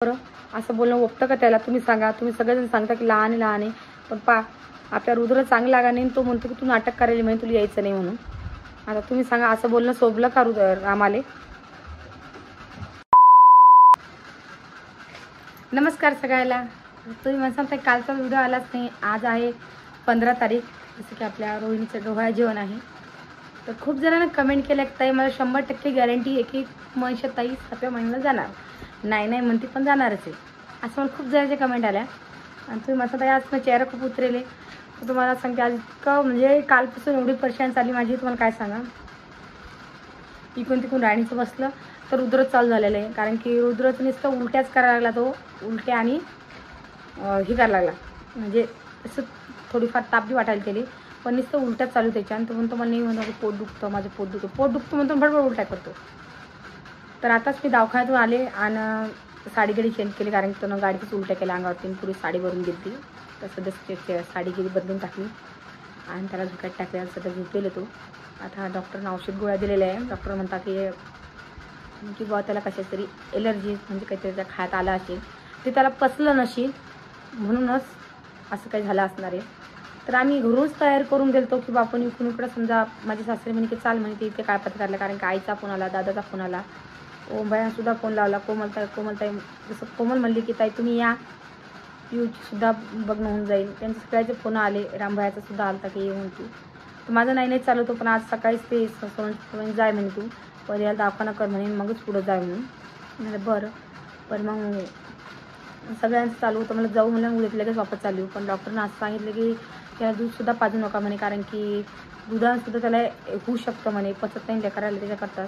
बरं असं बोलणं ओपतं का त्याला? तुम्ही सांगा. तुम्ही सगळेजण सांगता की लहान आहे लहान आहे, पण आपल्या रुद्र चांगला लागा नाही, तो म्हणतो की तू नाटक करायला म्हणजे तुला यायचं नाही म्हणून. आता तुम्ही सांगा, असं बोलणं शोभलं का रामाले? नमस्कार सगळ्याला. तुम्ही म्हणता कालचा व्हिडिओ आलाच नाही. आज आहे 15 तारीख, जसं की आपल्या रोहिणीचं डोहाळे जेवण आहे. तर खूप जणांना कमेंट केलं की ताई मला 100% गॅरंटी आहे की मनीषा ताई 7व्या महिन्याला जाणार. नाही म्हणते पण जाणारच आहे, असं मला खूप जणांच्या कमेंट आल्या. आणि तुम्ही म्हणता ताई आज माझा चेहरा खूप उतरेले. तर तुम्हाला सांगते, आज इतकं म्हणजे कालपासून एवढी परेशान चालली माझी, तुम्हाला काय सांगा. इकडून तिकडून राणीचं बसलं तर रुद्र चालू झालेलं आहे. कारण की रुद्रचं नुसतं उलट्याच करायला लागला, तो उलट्या आणि हे करायला लागला, म्हणजे असं थोडीफार ताप बी वाटायला केली, पण नुसतं उलट्याच चालू त्याच्या. आणि तो म्हणतो मला नाही म्हणतो पोट दुखतं, माझं पोट दुखतं म्हणतो, बरोबर उलट्या करतो. तर आताच मी दवाखान्यातून आले आणि साडीगिरी चेंज केली, कारण की त्यानं गाडीच उलट्या केल्या अंगावरती. पुढे साडी भरून घेतली, तर सध्या साडीगिरी बदलून टाकली आणि त्याला झुक्यात टाकल्या. सध्या झुकलेलं तो. आता डॉक्टरनं औषध गोळ्या दिलेल्या आहे. डॉक्टर म्हणतात की बुवा त्याला कशाच तरी एलर्जी, म्हणजे काहीतरी त्या खायला आलं असेल, ते त्याला पचलं नसेल, म्हणूनच असं काही झालं असणार आहे. तर आम्ही घरूनच तयार करून गेलतो की बा आपण इकडून इकडं, समजा माझी सासरी म्हणे की चाल म्हणे ते इथे काय पत्करलं, कारण की आईचा फोन आला, दादाचा फोन आला, ओंबायासुद्धा फोन लावला, कोमलताई जसं कोमल म्हणली की ताई तुम्ही या, सुद्धा बघणं होऊन जाईल. त्यांचे सगळ्याचे फोन आले, रामभायाचा सुद्धा आलता की येऊन तू. तर माझं नाही चालू होतं, पण आज सकाळीच ते जाय म्हणे तू पहिले याला दवाखाना कर म्हणे, मगच पुढं जाय म्हणून. बरं पण मग सगळ्यांचं चालू होतं, मला जाऊ म्हणलं, उद्या लगेच वापस चालू. पण डॉक्टरनं असं सांगितलं की त्याला दूधसुद्धा पाजू नका म्हणे, कारण की दुधासुद्धा त्याला होऊ शकतं म्हणे, पचत नाही लेकरायला त्याच्याकरता.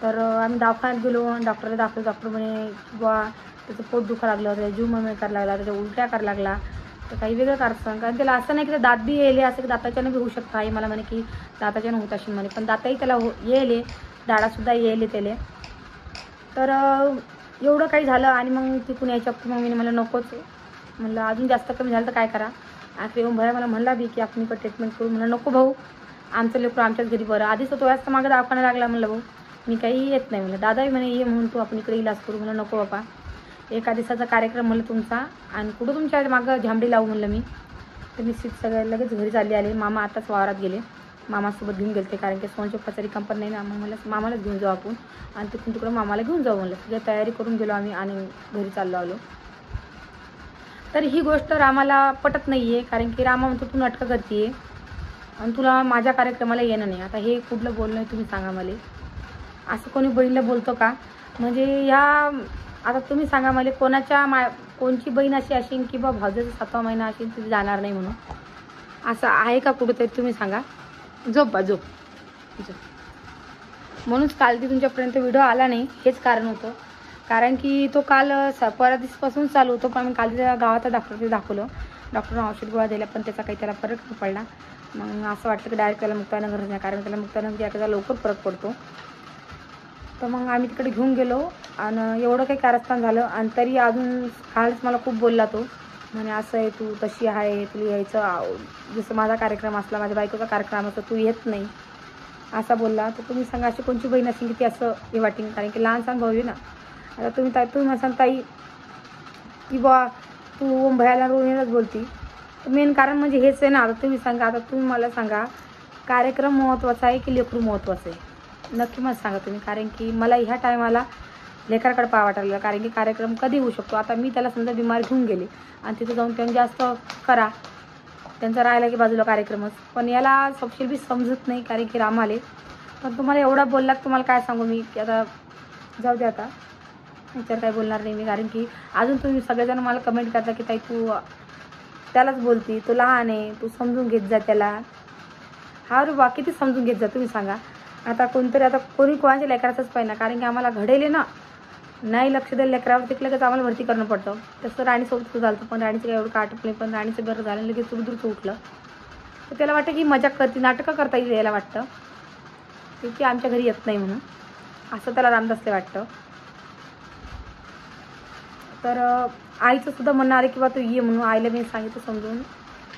तर आम्ही दवाखान्यात गेलो, डॉक्टरला दाखवलं. डॉक्टर म्हणे की बुवा त्याचं पोट दुखा लागलं, त्याच्या जीव मळमळ करायला लागला, त्याच्या उलट्या करायला लागला, तर काही वेगळं कारण. कारण त्याला असं नाही की दात बी येले, असं की दाताच्यानं बी होऊ शकतं. आई मला म्हणे की दाताच्यानं होत असेल म्हणे, पण दाताही त्याला येले, दाडासुद्धा येले त्याला. तर एवढं काही झालं. आणि मग तिकून यायच्या मग मी मला नकोच म्हणलं, अजून जास्त कमी झालं तर काय करा. आखरी भया मला म्हणला बी की आपण इकडं ट्रीटमेंट करू. म्हणलं नको भाऊ, आमचं लेकरू आमच्याच घरी बरं. आधीच तो याच मागं दवाखाना लागला. म्हणलं भाऊ मी काही येत नाही. म्हणलं दादाही म्हणे ये म्हणून तू आपण इकडे इलाज करू. म्हणलं नको बापा, एका दिवसाचा कार्यक्रम म्हणलं तुमचा, आणि कुठं तुमच्या मागं झांबडी लावू म्हणलं मी. तर निश्चित सगळ्या लगेच घरी चालले आले. मामा आताच वावरात गेले, मामासोबत घेऊन गेले, कारण की सोनच्या पचारी कंपनी नाही ना, मग मला मामालाच घेऊन जाऊ आपण, आणि तिकडं मामाला घेऊन जाऊ म्हणलं. सगळी तयारी करून गेलो आम्ही आणि घरी चाललो आलो. तर ही गोष्ट रामाला पटत नाही आहे, कारण की रामा म्हणतो तू नाटकं करते आणि तुला माझ्या कार्यक्रमाला येणं नाही. आता हे कुठलं बोलणं आहे तुम्ही सांगा मला? असं कोणी बहिणीला बोलतो का? म्हणजे ह्या आता तुम्ही सांगा मला, कोणची बहीण अशी असेल की बा भाऊजाचा 7वा महिना असेल तिथे जाणार नाही म्हणून? असं आहे का कुठेतरी? तुम्ही सांगा. झोप. म्हणूनच काल ती तुमच्यापर्यंत व्हिडिओ आला नाही, हेच कारण होतं. कारण की तो काल परवापासून चालू होतो, पण काल तिच्या गावात डॉक्टरला दाखवलं. डॉक्टरनं औषध गोळा दिला, पण त्याचा काही त्याला फरक नाही पडला. मग असं वाटतं की डायरेक्ट त्याला मुक्तानगर नाही, कारण त्याला मुक्तानगर याचा लवकर फरक पडतो. तर मग आम्ही तिकडे घेऊन गेलो आणि एवढं काही कारस्थान झालं. आणि तरी अजून कालच मला खूप बोलला तो, म्हणे असं आहे तू तशी आहे, तुला यायचं, जसं माझा कार्यक्रम असला, माझ्या बायकोचा कार्यक्रम असला, तू येत नाही असा बोलला. तर तुम्ही सांगा, अशी कोणची बहीण असेल की ती असं हे वाटेल? कारण की लहान भाऊ आहे ना. आता तुम्ही म्हणसाल ताई की बुवा तू भयाला रोहिणीलाच बोलती, मेन कारण म्हणजे हेच आहे ना. आता तुम्ही सांगा, आता तुम्ही मला सांगा, कार्यक्रम महत्त्वाचा आहे की लेकरू महत्त्वाचं आहे? नक्की मला सांगा तुम्ही. कारण की मला ह्या टायमाला लेकराकडे पाहा वाटायला, कारण की कार्यक्रम कधी होऊ शकतो. आता मी त्याला समजा बिमार घेऊन गेले आणि तिथं जाऊन त्यांनी जास्त करा, त्यांचा राहिला की बाजूला कार्यक्रमच. पण याला सपशेल बी समजत नाही, कारण की रामाले. पण तुम्हाला एवढा बोलला, तुम्हाला काय सांगू मी, की आता जाऊ दे, आता याच्यावर काय बोलणार नाही मी. कारण की अजून तुम्ही सगळेजण मला कमेंट करता की ताई तू त्यालाच बोलती, तो लहान आहे, तू समजून घेत जा त्याला. हा रे बा, किती समजून घेत जा तुम्ही सांगा. आता कोणी कोणाच्या लेकराचंच पाहिजे ना, कारण की आम्हाला घडेले ना, नाही लक्ष द्यायला लेकरावर तिकडे लगेच आम्हाला भरती करणं पडतं. तसं राणीसोबत झालं, पण राणीचं काही एवढं काटप नाही. पण राणीचं बरं झालं, लगेच दूरचं उठलं. तर त्याला वाटतं की मजाक करते, नाटकं करता येईल याला वाटतं, की आमच्या घरी येत नाही म्हणून, असं त्याला रामदासले वाटतं. तर आईचं सुद्धा म्हणणं आलं की बा तू ये म्हणून. आईला मी सांगितलं समजून.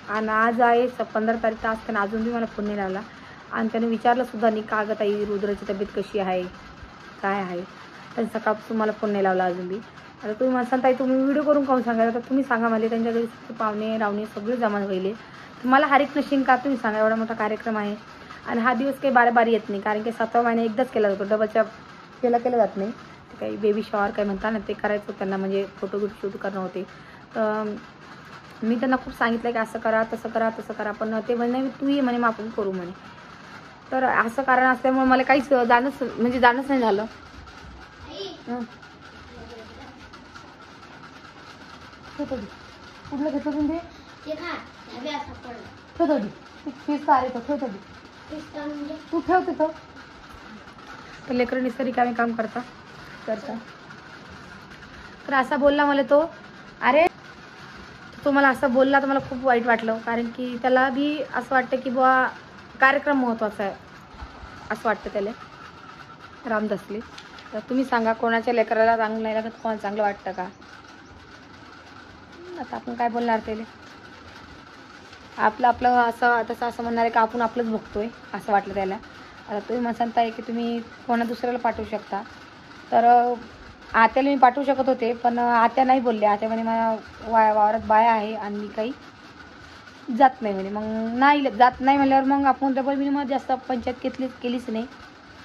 आणि आज आहे 15 तारीख, आज त्यानं अजून बी मला फोन नाही लावला. आणि त्याने विचारलं सुद्धा नाही का गं ताई रुद्राची तब्येत कशी आहे, काय आहे. त्याने सकाळपासून मला फोन नाही लावला अजून बी. आता तुम्ही म्हणसाल ताई तुम्ही व्हिडिओ करून काहून सांगा, तर तुम्ही सांगा मला. त्यांच्या घरी सगळे पाहुणे रावणे सगळे जमा व्हायले, तर मला हरिक नशीन का तुम्ही सांगा. एवढा मोठा कार्यक्रम आहे आणि हा दिवस काही बारी येत नाही, कारण की 7व्या महिने एकदाच केला जातो, डबलच्या केलं जात नाही. ते काही बेबी शॉवर काय म्हणतात ना, ते करायचं त्यांना, म्हणजे फोटो शूट करणं होते. तर मी त्यांना खूप सांगितलं की असं करा तसं करा, पण ते म्हणे तू ये म्हणे, मग आपण करू म्हणे. तर असं कारण असल्यामुळे मला काहीच जाणंच नाही झालं. कुठलं घेतलं तुम्ही तू ठेवते तो. तर लेकरं निसरी काय काम करता. तर असा बोलला मला तो. अरे तो मला असं बोलला तर मला खूप वाईट वाटलं, कारण की त्याला बी असं वाटतं की बुवा कार्यक्रम महत्त्वाचा आहे असं वाटतं त्याला, रामदासले. तर तुम्ही सांगा कोणाच्या लेकराला चांगलं नाही लागत, कोणाला चांगलं वाटतं का. आता आपण काय बोलणार त्याला. आपलं असं म्हणणार आहे का आपण आपलंच बघतोय असं वाटलं त्याला. आता तुम्ही म्हणता आहे की तुम्ही कोणा दुसऱ्याला पाठवू शकता. तर आत्याला मी पाठवू शकत होते, पण आत्या नाही बोलले. आत्या म्हणे माझ्या वावरात बाया आहे आणि मी काही जात नाही म्हणे. मग नाही जात नाही म्हणल्यावर मग आपण डबल मी मग जास्त पंचायत केलीच नाही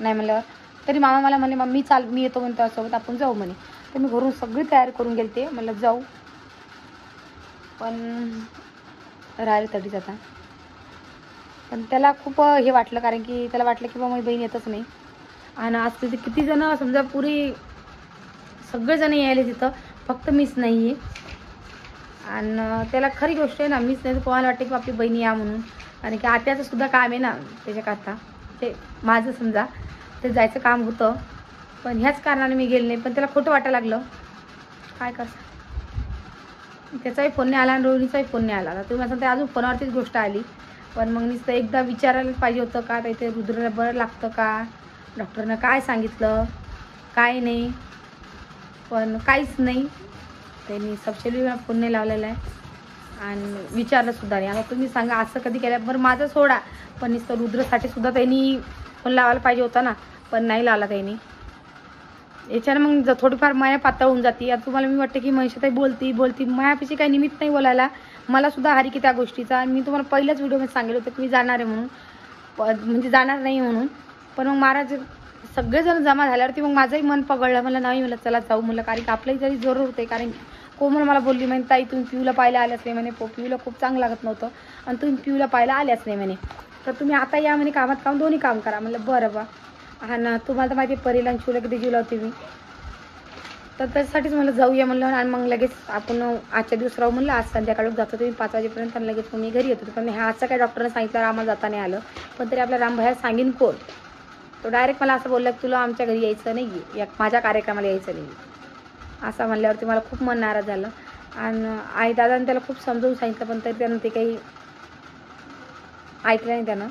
म्हणल्यावर. तरी मामा मला म्हणे मी येतो म्हणतो सोबत, आपण जाऊ म्हणे. तर मी घरून सगळी तयारी करून गेलते, म्हणलं जाऊ, पण राहिले तडीच आता. पण त्याला खूप हे वाटलं, कारण की त्याला वाटलं की बाबा माझी बहीण येतच नाही. आणि आज तिथे किती जण समजा पुरी सगळेजण यायले तिथं, फक्त मीच नाही आहे. आणि त्याला खरी गोष्ट आहे ना, मीच नाही तर कोणाला वाटतं की आपली बहिणी या म्हणून. कारण की आत्याचं सुद्धा काम आहे ना त्याच्याकरता, ते माझं समजा ते जायचं काम होतं, पण ह्याच कारणाने मी गेले नाही. पण त्याला खोटं वाटायला लागलं, काय करता. त्याचाही फोन नाही आला आणि रोहिणीचाही फोन नाही आला. तुम्ही असं ते अजून फोनावरतीच गोष्ट आली. पण मग नुसतं एकदा विचारायला पाहिजे होतं का ते रुद्राला बरं लागतं का, डॉक्टरनं काय सांगितलं काय नाही, पण काहीच नाही. त्यांनी सबसिडी फोन नाही लावलेला आहे आणि विचारलं सुद्धा नाही. आता तुम्ही सांगा असं कधी केलं. बरं माझं सोडा, पण नुसतं रुद्रसाठी सुद्धा त्यांनी फोन लावायला पाहिजे होता ना, पण नाही लावला त्यांनी. याच्यानं मग थोडीफार माया पातळ होऊन जाते. आता तुम्हाला मी वाटतं की मनीषाताई बोलती मायापाशी काही निमित्त नाही बोलायला. मला सुद्धा हारी की त्या गोष्टीचा. आणि मी तुम्हाला पहिल्याच व्हिडिओमध्ये सांगितलं होतं की मी जाणार आहे म्हणून, म्हणजे जाणार नाही म्हणून. पण मग महाराज सगळेजण जमा झाल्यावरती मग माझंही मन पगळलं. मला नाही, मला चला जाऊ म्हणलं, कारण की आपल्याही तरी जरूर होते. कारण कोमल मला बोलली म्हणे ताई तुम्ही पिऊला पाहायला आल्याच नाही म्हणे, पिऊला खूप चांगलं लागत नव्हतं आणि तुम्ही पिऊला पाहायला आल्याच नाही म्हणे, तर तुम्ही आता या म्हणे, कामात काम दोन्ही काम करा. म्हणलं बरं बा. हा ना, तुम्हाला तर माहिती आहे परीला आणि शिवला किती जीव लावते मी, तर त्यासाठीच मला जाऊया म्हणलं. आणि मग लगेच आपण आजच्या दिवस राहू म्हणलं. आज संध्याकाळी जातो तुम्ही 5 वाजेपर्यंत आणि लगेच मी घरी येतो. पण हा आजचा काय डॉक्टरने सांगितलं आम्हाला जाता नाही आलं, पण तरी आपल्या रामभाया सांगेन कोण. तो डायरेक्ट मला असं बोलला की तुला आमच्या घरी यायचं नाही आहे, या माझ्या कार्यक्रमाला यायचं नाही असं म्हणल्यावरती मला खूप मन नाराज झालं. आणि आई दादाने त्याला खूप समजावून सांगितलं, पण तरी त्यानं ते काही ऐकलं नाही. त्यानं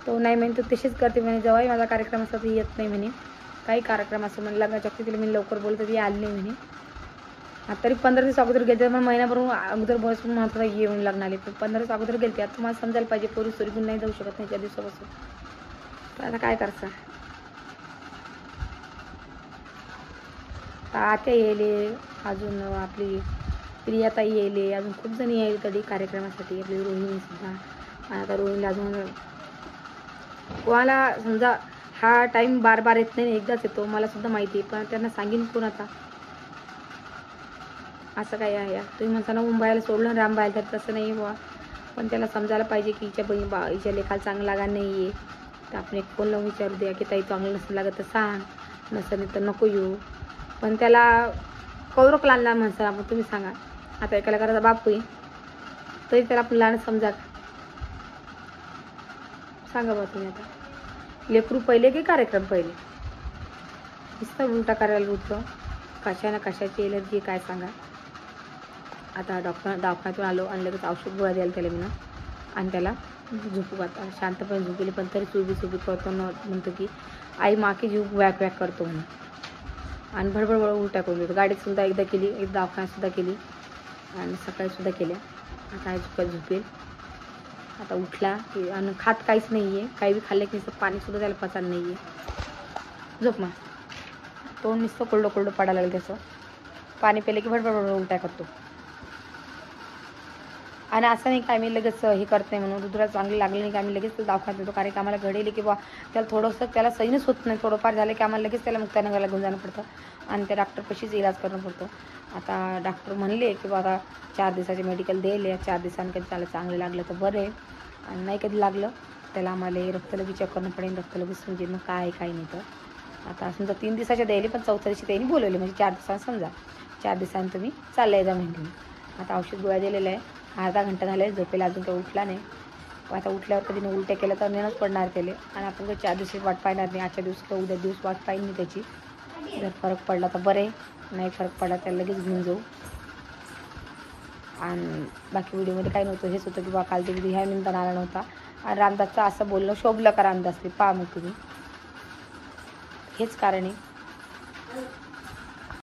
तो नाही म्हणे, तो तशीच करते म्हणे, जेव्हाही माझा कार्यक्रम असतो ती येत नाही म्हणे, काही कार्यक्रम असं म्हणलं लग्नाच्या तिला मी लवकर बोलतो ती आली नाही म्हणे. आता तरी 15 दिवस अगोदर गेले, मग महिनाभरून अगोदर बसून म्हणतो येऊन लग्नाले, पण 15 दिवस अगोदर गेलते. आता तुम्हाला समजायला पाहिजे, पोरी सोरी पण नाही जाऊ शकत नाही त्या दिवसापासून. तर आता काय करायचं. आत्या येले, अजून आपली प्रियाताई येले, अजून खूप जणी येईल तरी कार्यक्रमासाठी, आपली रोहिणी सुद्धा. आणि आता रोहिणीला अजून कोणाला समजा हा टाईम बार येत नाही, एकदाच येतो मला सुद्धा माहिती आहे, पण त्यांना सांगेन कोण आता. असं काय आहे. तुम्ही म्हणता ना मुंबईला सोडलं रामबायला, तर तसं नाही बुवा. पण त्याला समजायला पाहिजे की हिच्या लेखाला चांगलं लागा नाही आहे, तर आपण एक फोन लावून विचारू द्या की ताई चांगलं नसेल लागत तर सांग, नसेल तर नको येऊ. पण त्याला कौरक लहान म्हणतात आपण. तुम्ही सांगा आता एका लेकराचा बाप होईल तरी त्याला आपण लहान समजा, सांगा बा तुम्ही. आता लेकरू पहिले की कार्यक्रम पहिले, नुसतं उलटा करायला उठलं, कशाची एलर्जी काय सांगा. आता दवाखान्यातून आलो आणि लगेच औषध गोळ्या द्यायला त्याला मी ना, आणि त्याला झोपू आता शांतपणे झोपली, पण तरी चुबी करतो म्हणतो की आई माके जीव वॅक करतो म्हणून, आणि भडबड उलट्या करून देतो. गाडीत सुद्धा एकदा केली, एक दवाखान्यात सुद्धा केली आणि सकाळी सुद्धा केल्या. आता झोपेल. आता उठला की आणि खात काहीच नाही आहे, काही बी खाल्लं की नुसतं पाणीसुद्धा त्याला पचायला नाही आहे. झोप मग, तोंड नुसतं कोरडं पडायला लागलं त्याचं. पाणी पिले की भडभड उलट्या करतो. आणि असं नाही की आम्ही लगेच हे करत नाही म्हणून रुद्र चांगली लागली नाही की आम्ही लगेच दवाखान्यात येतो, कारण की आम्हाला घडेली किंवा त्याला थोडंसं त्याला सहीनच होत नाही, थोडंफार झालं की आम्हाला लगेच त्याला मुक्ताईनगरला घेऊन जाणं पडतं आणि त्या डॉक्टरपाशीच इलाज करणं पडतो. आता डॉक्टर म्हणले की आता 4 दिवसाचे मेडिकल दिले, 4 दिवसांनी कधी त्याला चांगलं लागलं तर बरं आहे, आणि नाही कधी लागलं त्याला आम्हाला रक्तलघवी चेक करणं पडेल, रक्तलघवी समजेल मग काय काय नाही. तर आता समजा 3 दिवसाच्या द्यायले, पण 4थ्या दिवशी त्यांनी बोलवले, म्हणजे 4 दिवसांनी समजा 4 दिवसांनी तुम्ही चालले जा म्हणून. आता औषध गोळ्या दिलेलं आहे, अर्धा घंटा झाले झोपेला, अजून काही उठला नाही. आता उठल्यावर कधी न उलट्या केलं तर नेणंच पडणार त्याला, आणि आपण काही 4 दिवशी वाट पाहणार नाही, आजच्या दिवस किंवा उद्या दिवस वाट पाहिजे नाही त्याची. जर फरक पडला तर बरे, नाही फरक पडला त्याला लगेच घेऊन जाऊ. आणि बाकी व्हिडिओमध्ये काही नव्हतं, हेच होतं की बा कालचा व्हिडिओ ह्या निमित्तानं आला नव्हता, आणि रामदासचं असं बोलणं शोभलं का रामदासने, पहा मग तुम्ही, हेच कारण आहे.